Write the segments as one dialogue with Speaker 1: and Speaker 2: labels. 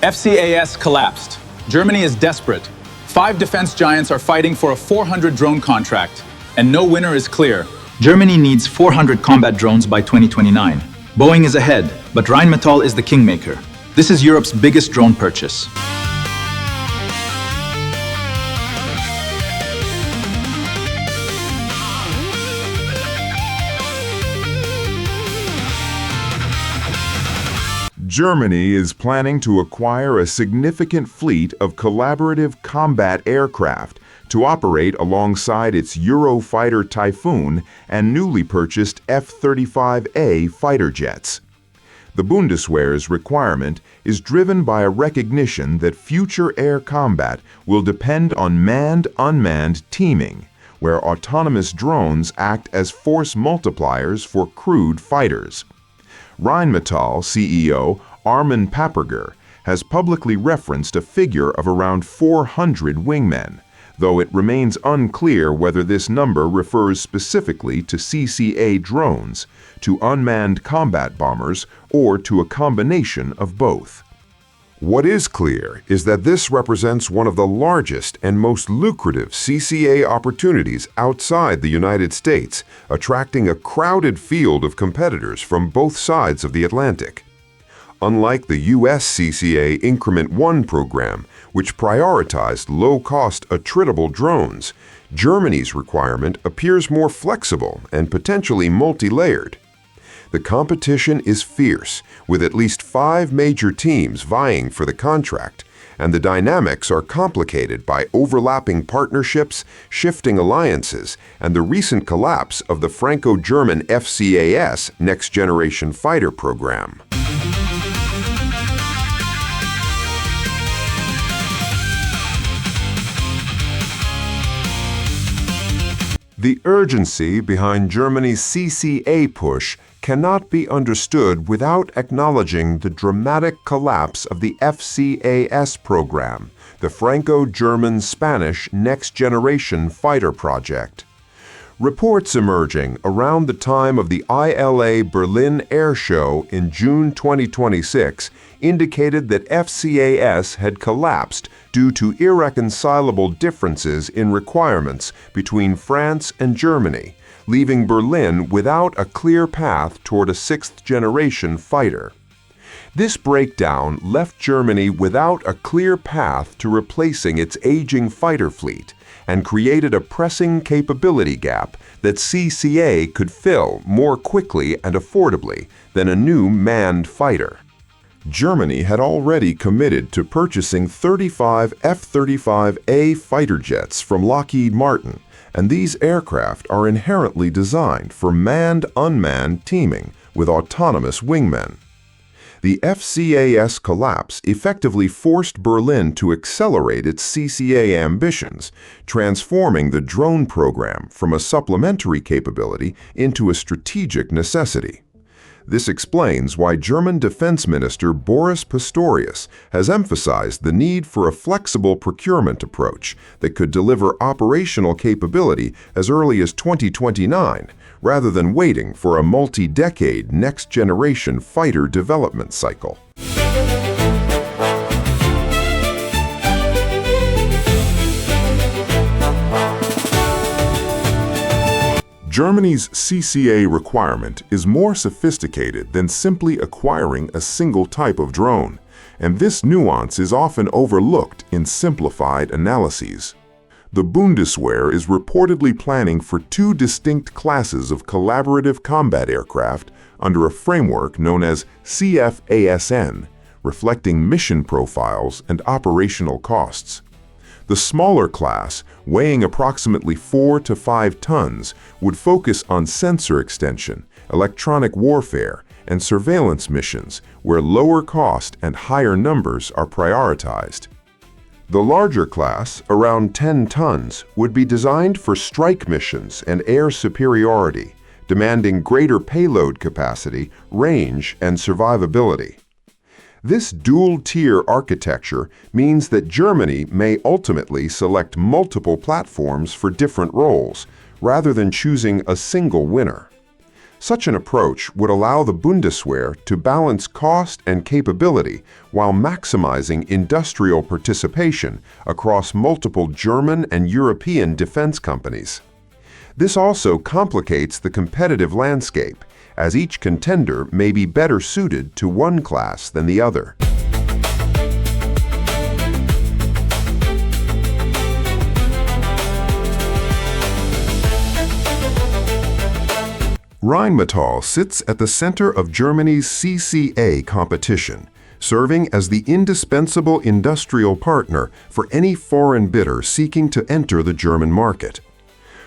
Speaker 1: FCAS collapsed. Germany is desperate. 5 defense giants are fighting for a 400 drone contract, and no winner is clear. Germany needs 400 combat drones by 2029. Boeing is ahead, but Rheinmetall is the kingmaker. This is Europe's biggest drone purchase.
Speaker 2: Germany is planning to acquire a significant fleet of collaborative combat aircraft to operate alongside its Eurofighter Typhoon and newly purchased F-35A fighter jets. The Bundeswehr's requirement is driven by a recognition that future air combat will depend on manned-unmanned teaming, where autonomous drones act as force multipliers for crewed fighters. Rheinmetall CEO Armin Paperger has publicly referenced a figure of around 400 wingmen, though it remains unclear whether this number refers specifically to CCA drones, to unmanned combat bombers, or to a combination of both. What is clear is that this represents one of the largest and most lucrative CCA opportunities outside the United States, attracting a crowded field of competitors from both sides of the Atlantic. Unlike the U.S. CCA Increment 1 program, which prioritized low-cost attritable drones, Germany's requirement appears more flexible and potentially multi-layered. The competition is fierce, with at least 5 major teams vying for the contract, and the dynamics are complicated by overlapping partnerships, shifting alliances, and the recent collapse of the Franco-German FCAS next-generation fighter program. The urgency behind Germany's CCA push cannot be understood without acknowledging the dramatic collapse of the FCAS program, the Franco-German Spanish next-generation fighter project. Reports emerging around the time of the ILA Berlin Air Show in June 2026 indicated that FCAS had collapsed due to irreconcilable differences in requirements between France and Germany, leaving Berlin without a clear path toward a 6th-generation fighter. This breakdown left Germany without a clear path to replacing its aging fighter fleet and created a pressing capability gap that CCA could fill more quickly and affordably than a new manned fighter. Germany had already committed to purchasing 35 F-35A fighter jets from Lockheed Martin, and these aircraft are inherently designed for manned-unmanned teaming with autonomous wingmen. The FCAS collapse effectively forced Berlin to accelerate its CCA ambitions, transforming the drone program from a supplementary capability into a strategic necessity. This explains why German Defense Minister Boris Pistorius has emphasized the need for a flexible procurement approach that could deliver operational capability as early as 2029, rather than waiting for a multi-decade next-generation fighter development cycle. Germany's CCA requirement is more sophisticated than simply acquiring a single type of drone, and this nuance is often overlooked in simplified analyses. The Bundeswehr is reportedly planning for 2 distinct classes of collaborative combat aircraft under a framework known as CFSN, reflecting mission profiles and operational costs. The smaller class, weighing approximately 4 to 5 tons, would focus on sensor extension, electronic warfare, and surveillance missions where lower cost and higher numbers are prioritized. The larger class, around 10 tons, would be designed for strike missions and air superiority, demanding greater payload capacity, range, and survivability. This dual-tier architecture means that Germany may ultimately select multiple platforms for different roles, rather than choosing a single winner. Such an approach would allow the Bundeswehr to balance cost and capability while maximizing industrial participation across multiple German and European defense companies. This also complicates the competitive landscape, as each contender may be better suited to one class than the other. Rheinmetall sits at the center of Germany's CCA competition, serving as the indispensable industrial partner for any foreign bidder seeking to enter the German market.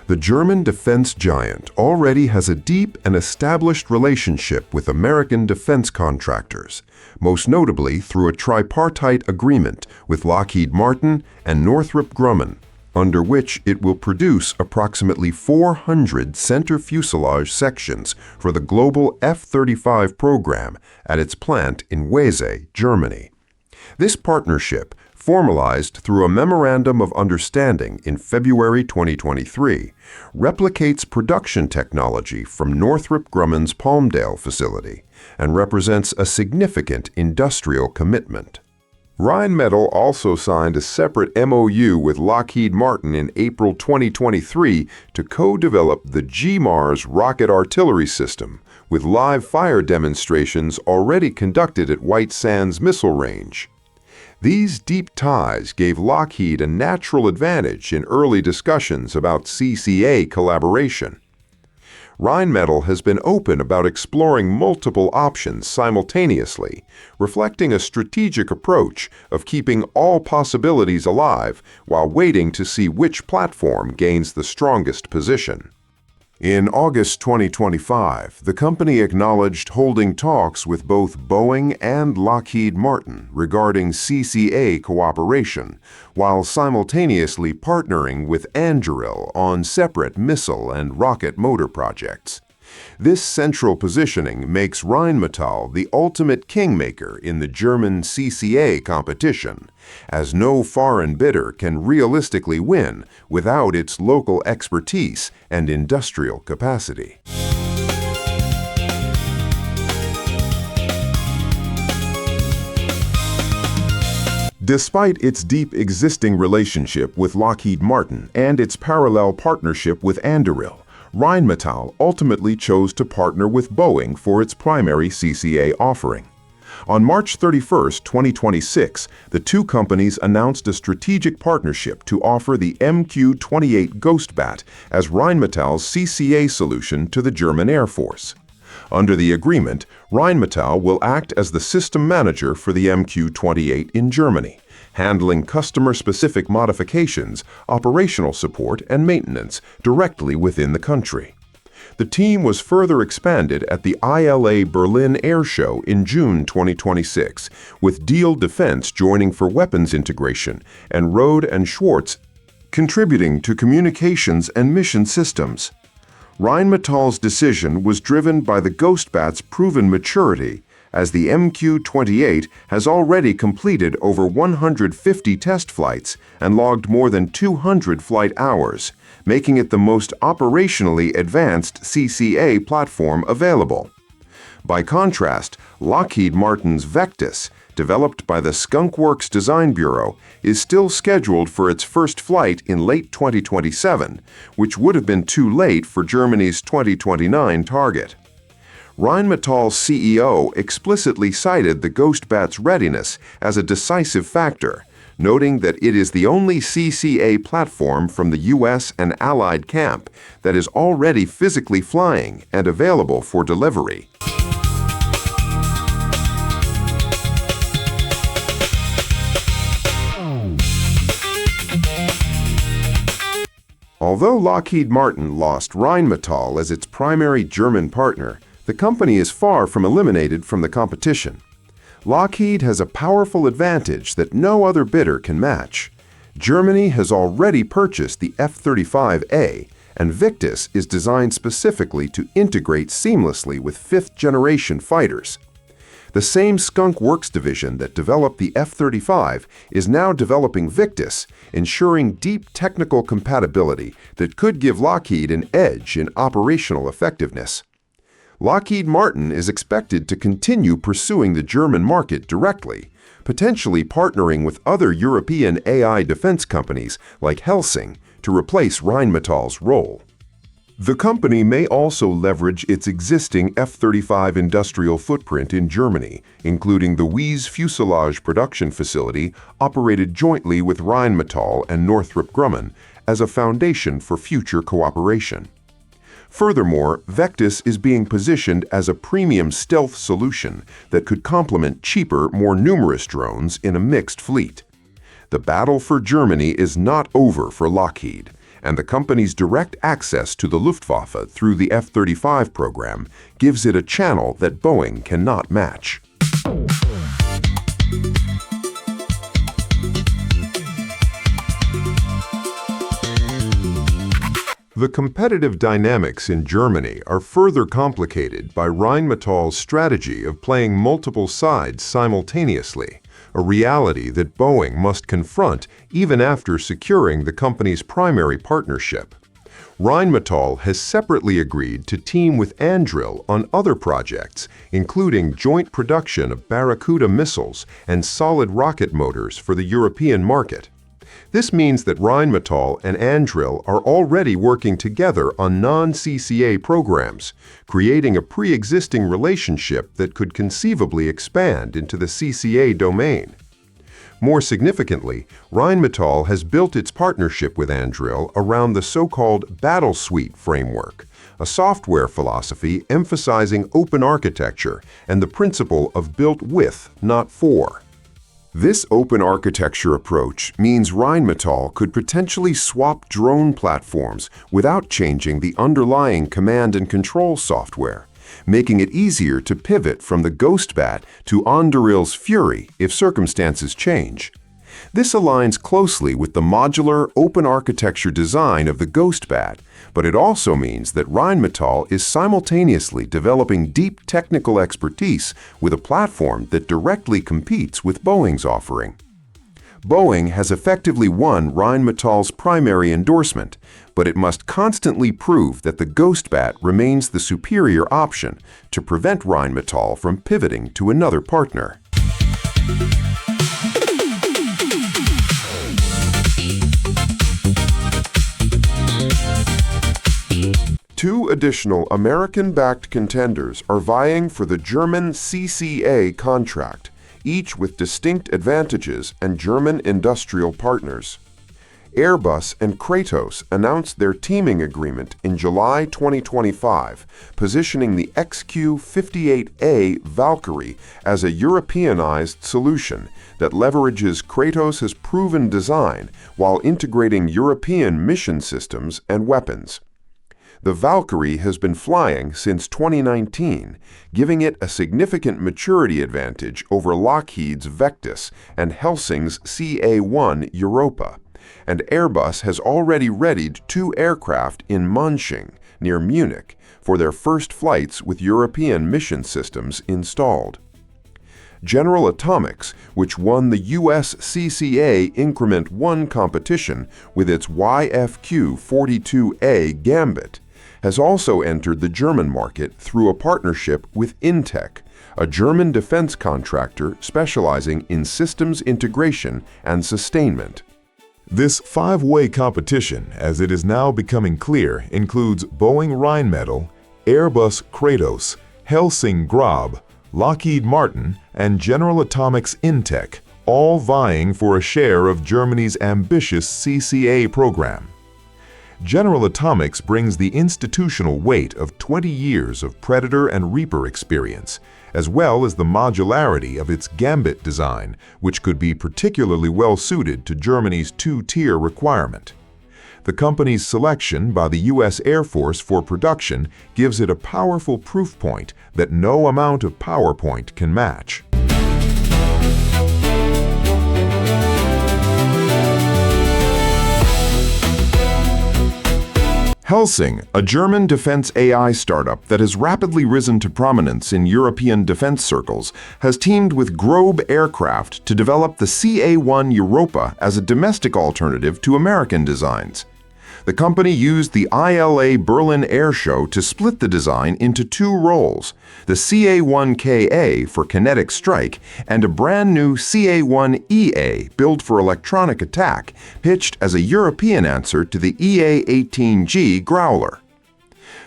Speaker 2: The German defense giant already has a deep and established relationship with American defense contractors, most notably through a tripartite agreement with Lockheed Martin and Northrop Grumman, under which it will produce approximately 400 center fuselage sections for the global F-35 program at its plant in Wesel, Germany. This partnership, formalized through a Memorandum of Understanding in February 2023, replicates production technology from Northrop Grumman's Palmdale facility and represents a significant industrial commitment. Rheinmetall also signed a separate MOU with Lockheed Martin in April 2023 to co-develop the GMARS rocket artillery system, with live fire demonstrations already conducted at White Sands Missile Range. These deep ties gave Lockheed a natural advantage in early discussions about CCA collaboration. Rheinmetall has been open about exploring multiple options simultaneously, reflecting a strategic approach of keeping all possibilities alive while waiting to see which platform gains the strongest position. In August 2025, the company acknowledged holding talks with both Boeing and Lockheed Martin regarding CCA cooperation, while simultaneously partnering with Anduril on separate missile and rocket motor projects. This central positioning makes Rheinmetall the ultimate kingmaker in the German CCA competition, as no foreign bidder can realistically win without its local expertise and industrial capacity. Despite its deep existing relationship with Lockheed Martin and its parallel partnership with Anduril, Rheinmetall ultimately chose to partner with Boeing for its primary CCA offering. On March 31, 2026, the two companies announced a strategic partnership to offer the MQ-28 Ghostbat as Rheinmetall's CCA solution to the German Air Force. Under the agreement, Rheinmetall will act as the system manager for the MQ-28 in Germany, handling customer-specific modifications, operational support, and maintenance directly within the country. The team was further expanded at the ILA Berlin Air Show in June 2026, with Diehl Defense joining for weapons integration and Rode and Schwartz contributing to communications and mission systems. Rheinmetall's decision was driven by the Ghostbat's proven maturity, as the MQ-28 has already completed over 150 test flights and logged more than 200 flight hours, making it the most operationally advanced CCA platform available. By contrast, Lockheed Martin's Vectis, developed by the Skunk Works Design Bureau, is still scheduled for its first flight in late 2027, which would have been too late for Germany's 2029 target. Rheinmetall's CEO explicitly cited the Ghostbat's readiness as a decisive factor, noting that it is the only CCA platform from the U.S. and Allied camp that is already physically flying and available for delivery. Although Lockheed Martin lost Rheinmetall as its primary German partner, the company is far from eliminated from the competition. Lockheed has a powerful advantage that no other bidder can match. Germany has already purchased the F-35A, and Vectis is designed specifically to integrate seamlessly with fifth-generation fighters. The same Skunk Works division that developed the F-35 is now developing Vectis, ensuring deep technical compatibility that could give Lockheed an edge in operational effectiveness. Lockheed Martin is expected to continue pursuing the German market directly, potentially partnering with other European AI defense companies like Helsing to replace Rheinmetall's role. The company may also leverage its existing F-35 industrial footprint in Germany, including the Wies fuselage production facility operated jointly with Rheinmetall and Northrop Grumman, as a foundation for future cooperation. Furthermore, Vectis is being positioned as a premium stealth solution that could complement cheaper, more numerous drones in a mixed fleet. The battle for Germany is not over for Lockheed, and the company's direct access to the Luftwaffe through the F-35 program gives it a channel that Boeing cannot match. The competitive dynamics in Germany are further complicated by Rheinmetall's strategy of playing multiple sides simultaneously, a reality that Boeing must confront even after securing the company's primary partnership. Rheinmetall has separately agreed to team with Anduril on other projects, including joint production of Barracuda missiles and solid rocket motors for the European market. This means that Rheinmetall and Anduril are already working together on non-CCA programs, creating a pre-existing relationship that could conceivably expand into the CCA domain. More significantly, Rheinmetall has built its partnership with Anduril around the so-called Battle Suite framework, a software philosophy emphasizing open architecture and the principle of built with, not for. This open architecture approach means Rheinmetall could potentially swap drone platforms without changing the underlying command and control software, making it easier to pivot from the Ghostbat to Anduril's Fury if circumstances change. This aligns closely with the modular open architecture design of the Ghostbat, but it also means that Rheinmetall is simultaneously developing deep technical expertise with a platform that directly competes with Boeing's offering. Boeing has effectively won Rheinmetall's primary endorsement, but it must constantly prove that the Ghostbat remains the superior option to prevent Rheinmetall from pivoting to another partner. Two additional American-backed contenders are vying for the German CCA contract, each with distinct advantages and German industrial partners. Airbus and Kratos announced their teaming agreement in July 2025, positioning the XQ-58A Valkyrie as a Europeanized solution that leverages Kratos' proven design while integrating European mission systems and weapons. The Valkyrie has been flying since 2019, giving it a significant maturity advantage over Lockheed's Vectis and Helsing's CA-1 Europa, and Airbus has already readied 2 aircraft in Manching, near Munich, for their first flights with European mission systems installed. General Atomics, which won the US CCA Increment 1 competition with its YFQ-42A Gambit, has also entered the German market through a partnership with INTEC, a German defense contractor specializing in systems integration and sustainment. This 5-way competition, as it is now becoming clear, includes Boeing Rheinmetall, Airbus-Kratos, Helsing-Grob, Lockheed Martin, and General Atomics-INTEC, all vying for a share of Germany's ambitious CCA program. General Atomics brings the institutional weight of 20 years of Predator and Reaper experience, as well as the modularity of its Gambit design, which could be particularly well suited to Germany's 2-tier requirement. The company's selection by the U.S. Air Force for production gives it a powerful proof point that no amount of PowerPoint can match. Helsing, a German defense AI startup that has rapidly risen to prominence in European defense circles, has teamed with Grob Aircraft to develop the CA-1 Europa as a domestic alternative to American designs. The company used the ILA Berlin Air Show to split the design into two roles, the CA-1 for kinetic strike and a brand new CA-1 built for electronic attack, pitched as a European answer to the EA-18G Growler.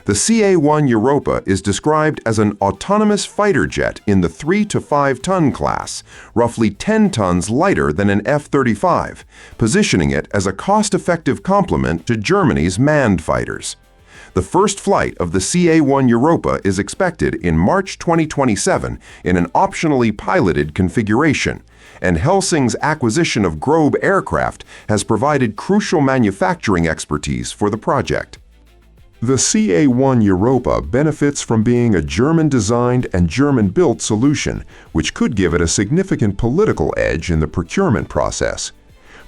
Speaker 2: The CA-1 Europa is described as an autonomous fighter jet in the 3 to 5 ton class, roughly 10 tons lighter than an F-35, positioning it as a cost-effective complement to Germany's manned fighters. The first flight of the CA-1 Europa is expected in March 2027 in an optionally piloted configuration, and Helsing's acquisition of Grob aircraft has provided crucial manufacturing expertise for the project. The CA-1 Europa benefits from being a German-designed and German-built solution, which could give it a significant political edge in the procurement process.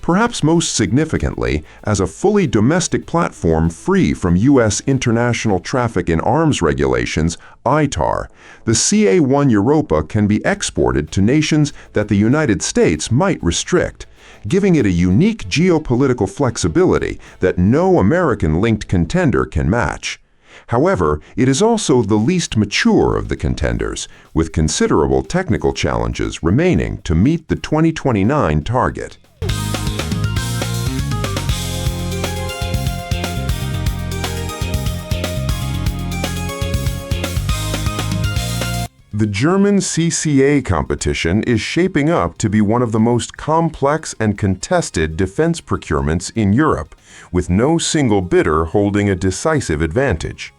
Speaker 2: Perhaps most significantly, as a fully domestic platform free from U.S. International Traffic in Arms Regulations, ITAR, the CA-1 Europa can be exported to nations that the United States might restrict, giving it a unique geopolitical flexibility that no American-linked contender can match. However, it is also the least mature of the contenders, with considerable technical challenges remaining to meet the 2029 target. The German CCA competition is shaping up to be one of the most complex and contested defense procurements in Europe, with no single bidder holding a decisive advantage.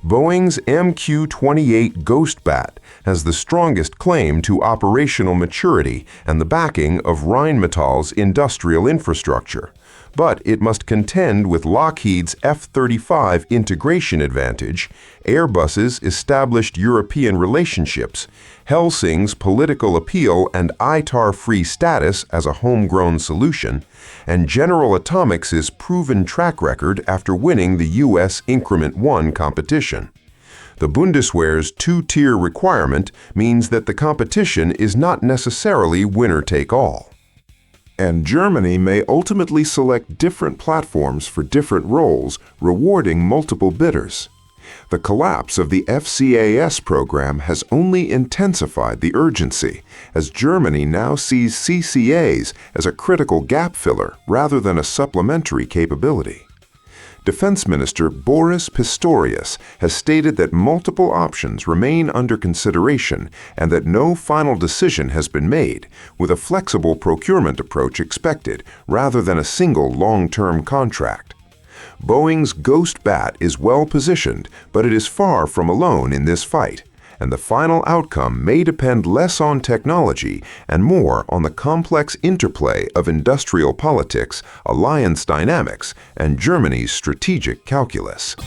Speaker 2: Boeing's MQ-28 Ghost Bat has the strongest claim to operational maturity and the backing of Rheinmetall's industrial infrastructure, but it must contend with Lockheed's F-35 integration advantage, Airbus's established European relationships, Helsing's political appeal and ITAR-free status as a homegrown solution, and General Atomics' proven track record after winning the U.S. Increment 1 competition. The Bundeswehr's two-tier requirement means that the competition is not necessarily winner-take-all. And Germany may ultimately select different platforms for different roles, rewarding multiple bidders. The collapse of the FCAS program has only intensified the urgency, as Germany now sees CCAs as a critical gap filler rather than a supplementary capability. Defense Minister Boris Pistorius has stated that multiple options remain under consideration and that no final decision has been made, with a flexible procurement approach expected rather than a single long-term contract. Boeing's Ghost Bat is well positioned, but it is far from alone in this fight, and the final outcome may depend less on technology and more on the complex interplay of industrial politics, alliance dynamics, and Germany's strategic calculus.